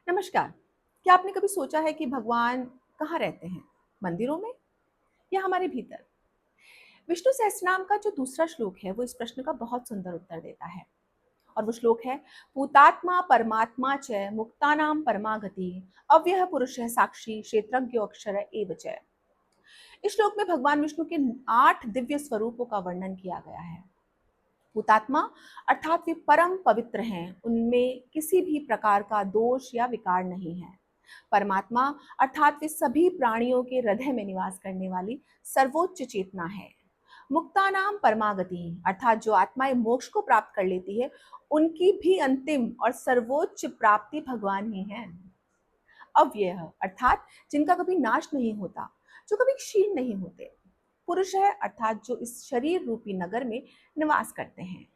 नमस्कार। क्या आपने कभी सोचा है कि भगवान कहाँ रहते हैं? मंदिरों में या हमारे भीतर? विष्णु सहस्त्रनाम का जो दूसरा श्लोक है, वो इस प्रश्न का बहुत सुंदर उत्तर देता है। और वो श्लोक है, भूतात्मा परमात्मा च मुक्तानाम परमा गति, अव्ययः पुरुषः साक्षी क्षेत्रज्ञो अक्षर एव च। इस श्लोक में भगवान विष्णु के 8 दिव्य स्वरूपों का वर्णन किया गया है। भूतात्मा अर्थात वे परम पवित्र हैं, उनमें किसी भी प्रकार का दोष या विकार नहीं है। परमात्मा अर्थात वे सभी प्राणियों के हृदय में निवास करने वाली सर्वोच्च चेतना है। मुक्तानाम परमागति अर्थात जो आत्माएं मोक्ष को प्राप्त कर लेती है, उनकी भी अंतिम और सर्वोच्च प्राप्ति भगवान ही है। अव्यय अर्थात जिनका कभी नाश नहीं होता, जो कभी क्षीण नहीं होते। पुरुष है अर्थात जो इस शरीर रूपी नगर में निवास करते हैं।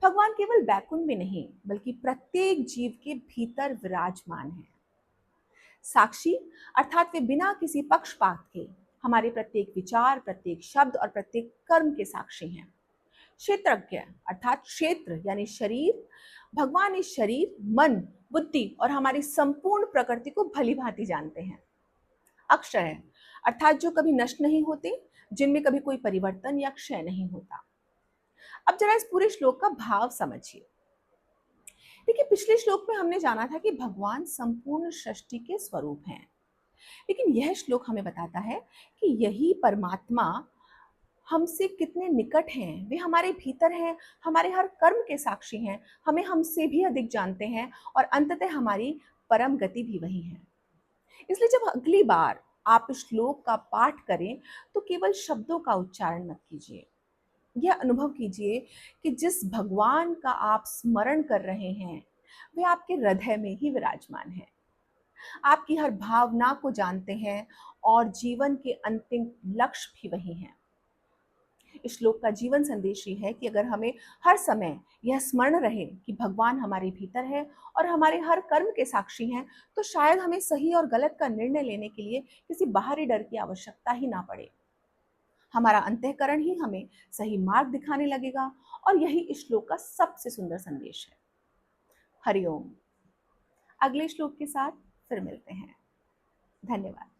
भगवान केवल बैकुंठ में नहीं, बल्कि प्रत्येक जीव के भीतर विराजमान है। साक्षी अर्थात वे बिना किसी पक्षपात के हमारे प्रत्येक विचार, प्रत्येक शब्द और प्रत्येक कर्म के साक्षी हैं। क्षेत्रज्ञ अर्थात क्षेत्र यानी शरीर, भगवान इस शरीर, मन, बुद्धि और हमारी संपूर्ण प्रकृति को भली भांति जानते हैं। अक्षय अर्थात जो कभी नष्ट नहीं होते, जिनमें कभी कोई परिवर्तन या क्षय नहीं होता। अब जरा इस पूरे श्लोक का भाव समझिए। देखिए, पिछले श्लोक में हमने जाना था कि भगवान संपूर्ण सृष्टि के स्वरूप हैं, लेकिन यह श्लोक हमें बताता है कि यही परमात्मा हमसे कितने निकट हैं, वे हमारे भीतर हैं, हमारे हर कर्म के साक्षी हैं, हमें हमसे भी अधिक जानते हैं और अंततः हमारी परम गति भी वही है। इसलिए जब अगली बार आप इस श्लोक का पाठ करें, तो केवल शब्दों का उच्चारण मत कीजिए। यह अनुभव कीजिए कि जिस भगवान का आप स्मरण कर रहे हैं, वे आपके हृदय में ही विराजमान है, आपकी हर भावना को जानते हैं और जीवन के अंतिम लक्ष्य भी वही हैं। इस श्लोक का जीवन संदेश ये है कि अगर हमें हर समय यह स्मरण रहे कि भगवान हमारे भीतर है और हमारे हर कर्म के साक्षी हैं, तो शायद हमें सही और गलत का निर्णय लेने के लिए किसी बाहरी डर की आवश्यकता ही ना पड़े। हमारा अंतःकरण ही हमें सही मार्ग दिखाने लगेगा, और यही इस श्लोक का सबसे सुंदर संदेश है। हरिओम। अगले श्लोक के साथ फिर मिलते हैं। धन्यवाद।